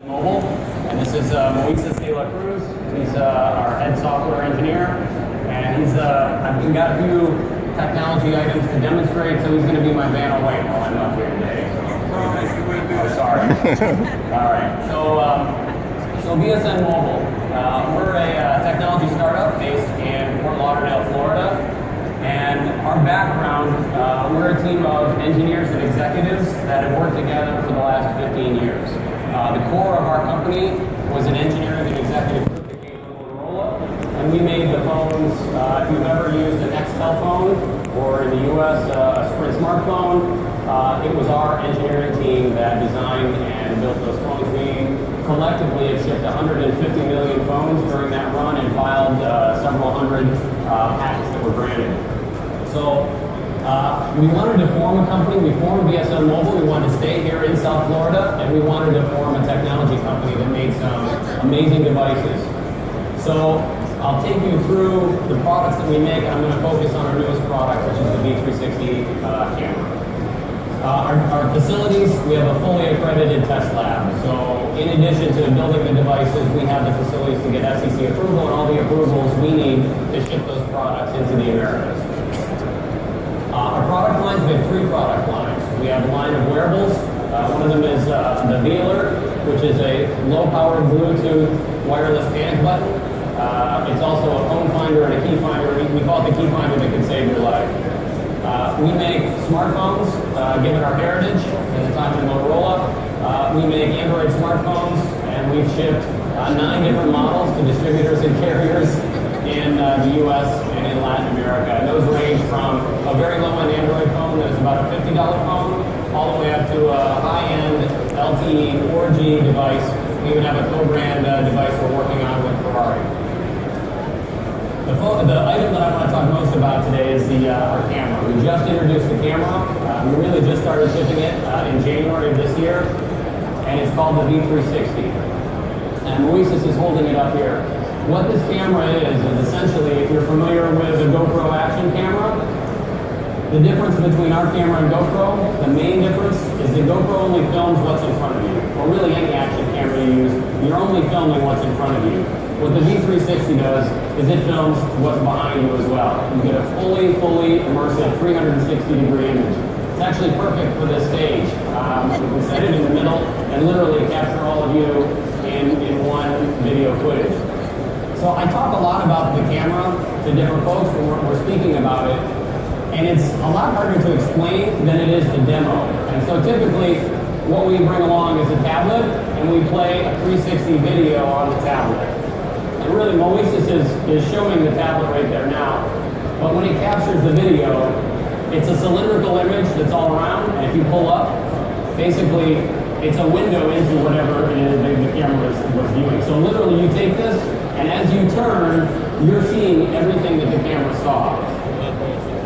Mobile, and this is Moises De La Cruz. He's our head software engineer, and I've got a few technology items to demonstrate, so he's going to be my van away while I'm up here today. Oh, sorry. All right. So VSN Mobil, we're a technology startup based in Fort Lauderdale, Florida, and our background, we're a team of engineers and executives that have worked together for the last 15 years. The core of our company was an engineering and executive group that came from Motorola, and we made the phones. If you've ever used an Nextel phone, or in the U.S. A Sprint smartphone, it was our engineering team that designed and built those phones. We collectively have shipped 150 million phones during that run and filed several hundred patents that were granted. So we wanted to form a company. We formed VSN Mobil. We wanted to stay here in South Florida, and we wanted to form a technology company that made some amazing devices. So I'll take you through the products that we make, and I'm going to focus on our newest product, which is the V360 camera. Our facilities, we have a fully accredited test lab. So in addition to building the devices, we have the facilities to get FCC approval and all the approvals we need to ship those products into the Americas. Our product lines, we have three product lines. We have a line of wearables. One of them is the V-Alert, which is a low-powered Bluetooth wireless panic button. It's also a phone finder and a key finder. We call it the key finder that can save your life. We make smartphones, given our heritage at the time in Motorola. We make Android smartphones, and we've shipped 9 different models to distributors and carriers in the U.S. and in Latin America. And those range from a very low-end Android phone that is about a $50 phone, all the way up to a high-end LTE 4G device. We even have a co-brand device we're working on with Ferrari. The item that I want to talk most about today is our camera. We just introduced the camera. We really just started shipping it in January of this year, and it's called the V360. And Moises is holding it up here. What this camera is essentially, if you're familiar with a GoPro action camera, the difference between our camera and GoPro, the main difference is that GoPro only films what's in front of you. Or really any action camera you use, you're only filming what's in front of you. What the V360 does is it films what's behind you as well. You get a fully immersive 360-degree image. It's actually perfect for this stage. You can set it in the middle and literally capture all of you in one video footage. So I talk a lot about the camera to different folks when we're speaking about it, and it's a lot harder to explain than it is to demo. And so typically, what we bring along is a tablet, and we play a 360 video on the tablet. And really, Moises is showing the tablet right there now, but when it captures the video, it's a cylindrical image that's all around, and if you pull up, basically, it's a window into whatever it is the camera was viewing. So literally, you take this, and as you turn, you're seeing everything that the camera saw.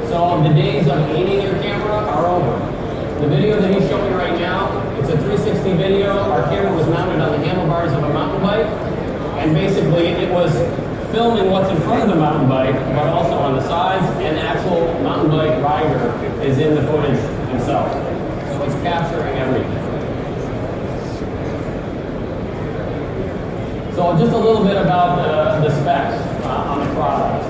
So the days of aiming your camera are over. The video that he's showing right now, it's a 360 video. Our camera was mounted on the handlebars of a mountain bike, and basically it was filming what's in front of the mountain bike, but also on the sides, and the actual mountain bike rider is in the footage himself. So it's capturing everything. So just a little bit about the specs on the product,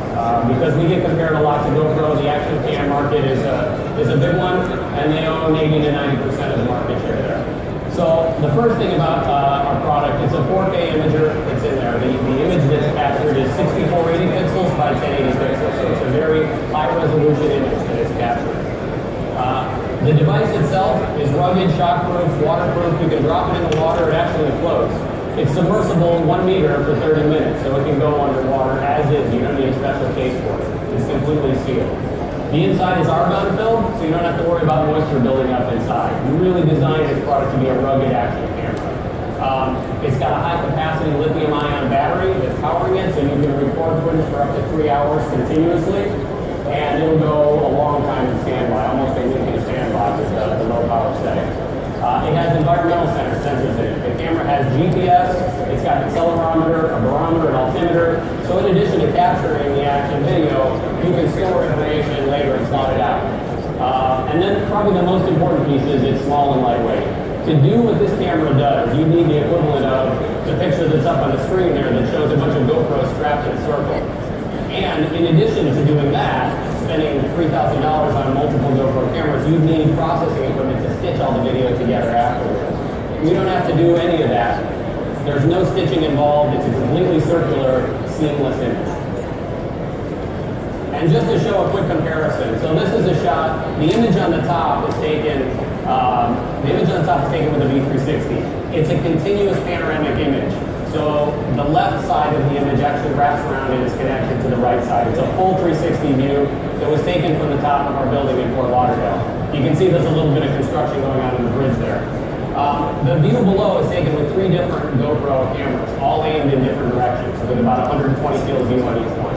because we get compared a lot to GoPro. The action cam market is a big one, and they own 80 to 90% of the market share there. So the first thing about our product, it's a 4K imager that's in there. The image that's captured is 6480 pixels by 1080 pixels, so it's a very high resolution image that is captured. The device itself is rugged, shockproof, waterproof. You can drop it in the water, it actually floats. It's submersible 1 meter for 30 minutes, so it can go underwater as is. You don't need a special case for it. It's completely sealed. The inside is argon filled, so you don't have to worry about moisture building up inside. We really designed this product to be a rugged action camera. It's got a high-capacity lithium-ion battery that's powering it, so you can record footage for up to 3 hours continuously, and it'll go a long time in standby, almost a week in standby with the low-power setting. It has environmental sensors in it. The camera has GPS, it's got an accelerometer, a barometer, an altimeter. So in addition to capturing the action video, you can store information later and slot it out. And then probably the most important piece is it's small and lightweight. To do what this camera does, you need the equivalent of circle. And in addition to doing that, spending $3,000 on multiple GoPro cameras, you need processing equipment to stitch all the video together afterwards. We don't have to do any of that. There's no stitching involved. It's a completely circular, seamless image. And just to show a quick comparison, so this is a shot. The image on the top is taken. With a V360. It's a continuous panoramic image. So the left side of the image actually wraps around and is connected to the right side. It's a full 360 view that was taken from the top of our building in Fort Lauderdale. You can see there's a little bit of construction going on in the bridge there. The view below is taken with 3 different GoPro cameras, all aimed in different directions, with about 120 field of view on each one.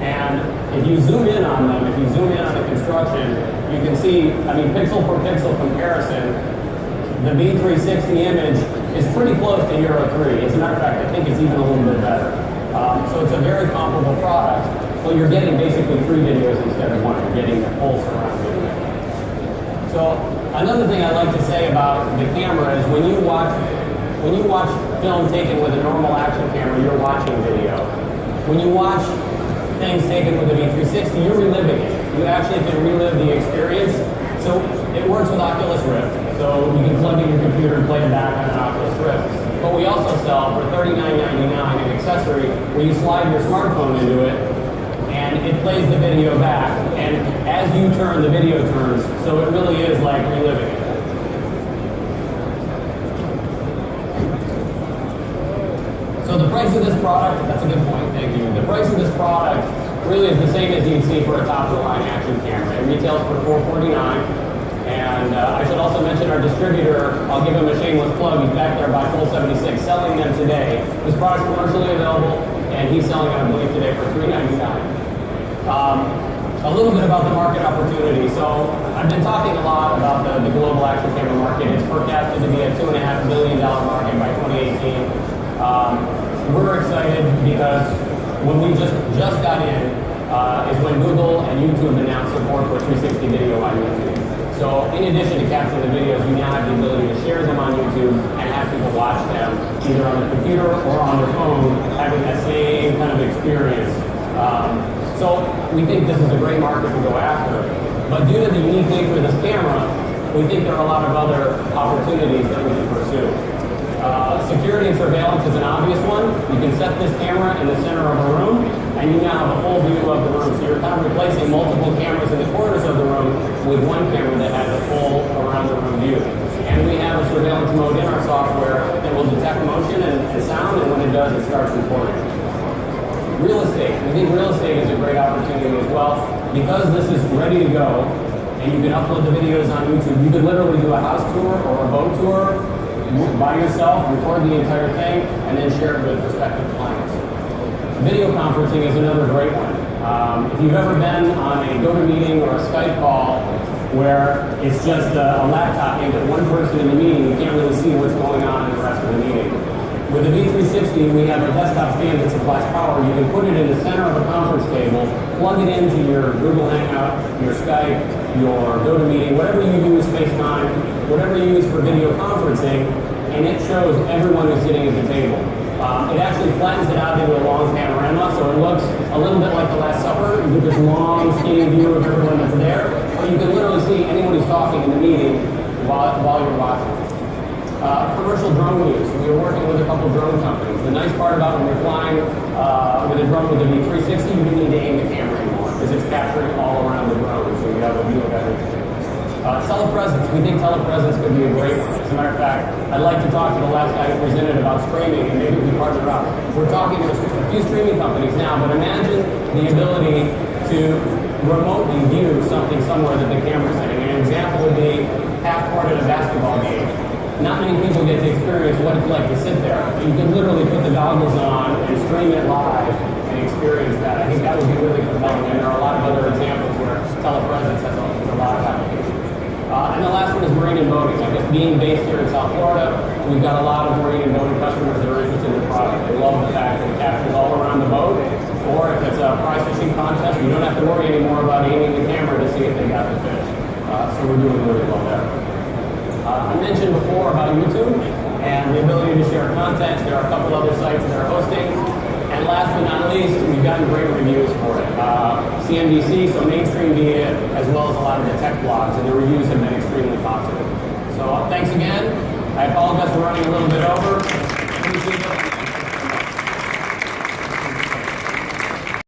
And if you zoom in on them, if you zoom in on the construction, you can see, pixel per pixel comparison, the V360 image is pretty close to Euro 3. As a matter of fact, I think it's even a little bit better. So it's a very comparable product. So you're getting basically 3 videos instead of 1. You're getting the full surround video. So another thing I like to say about the camera is when you watch film taken with a normal action camera, you're watching video. When you watch things taken with a V360, you're reliving it. You actually can relive the experience. So it works with Oculus Rift. So you can plug in your computer and play it back on an Oculus Rift. But we also sell for $39.99 an accessory where you slide your smartphone into it and it plays the video back. And as you turn, the video turns. So it really is like reliving it. So the price of this product, that's a good point, thank you. The price of this product really is the same as you'd see for a top-of-the-line action camera. It retails for $449. And I should also mention our distributor. I'll give him a shameless plug. He's back there by Full 76 selling them today. This product's commercially available, and he's selling it, I believe, today for $399. A little bit about the market opportunity. So I've been talking a lot about the global action camera market. It's forecasted to be a $2.5 billion market by 2018. We're excited because when we just got in is when Google and YouTube announced support for 360 video on YouTube. So in addition to capturing the videos, you now have the ability to share them on YouTube and have people watch them either on their computer or on their phone, having that same kind of experience. So we think this is a great market to go after. But due to the unique nature of this camera, we think there are a lot of other opportunities that we can pursue. Security and surveillance is an obvious one. You can set this camera in the center of a room, and you now have a full view of the room. So you're kind of replacing multiple cameras in the corners of the room with one camera that has a full around-the-room view. And we have a surveillance mode in our software that will detect motion and sound, and when it does, it starts recording. Real estate. We think real estate is a great opportunity as well. Because this is ready to go, and you can upload the videos on YouTube, you could literally do a house tour or a boat tour by yourself, record the entire thing, and then share it with prospective clients. Video conferencing is another great one. If you've ever been on a GoToMeeting or a Skype call where it's just a laptop aimed at one person in the meeting, you can't really see what's going on in the rest of the meeting. With the V360, we have a desktop stand that supplies power. You can put it in the center of a conference table, plug it into your Google Hangout, your Skype, your GoToMeeting, whatever you use, FaceTime, whatever you use for video conferencing, and it shows everyone who's sitting at the table. It actually flattens it out into a long panorama, so it looks a little bit like the Last Supper. You get this long, skinny view of everyone that's there, but you can literally see anyone who's talking in the meeting while you're watching. Commercial drone use. We are working with a couple drone companies. The nice part about when you're flying with a drone with a V360, you don't need to aim the camera anymore because it's capturing all around the drone, so you have a view of everything. Telepresence. We think telepresence could be a great one. As a matter of fact, I'd like to talk to the last guy who presented about streaming, and maybe we partner up. We're talking to a few streaming companies now, but imagine the ability to remotely view something somewhere that the camera's sitting. An example would be half court at a basketball game. Not many people get to experience what it's like to sit there. You can literally put the goggles on and stream it live and experience that. I think that would be really compelling, and there are a lot of other examples where telepresence has a lot of applications. And the last one is marine and boating. I guess being based here in South Florida, we've got a lot of marine and boating customers that are interested in the product. They love the fact that it captures all around the boat, or if it's a prize fishing contest, you don't have to worry anymore about aiming the camera to see if they got the fish. So we're doing really well there. I mentioned before about YouTube and the ability to share content. There are a couple other sites that are hosting. And last but not least, we've gotten great reviews for it. CNBC, so mainstream media, as well as a lot of the tech blogs, and the reviews have been extremely positive. So thanks again. I apologize for running a little bit over.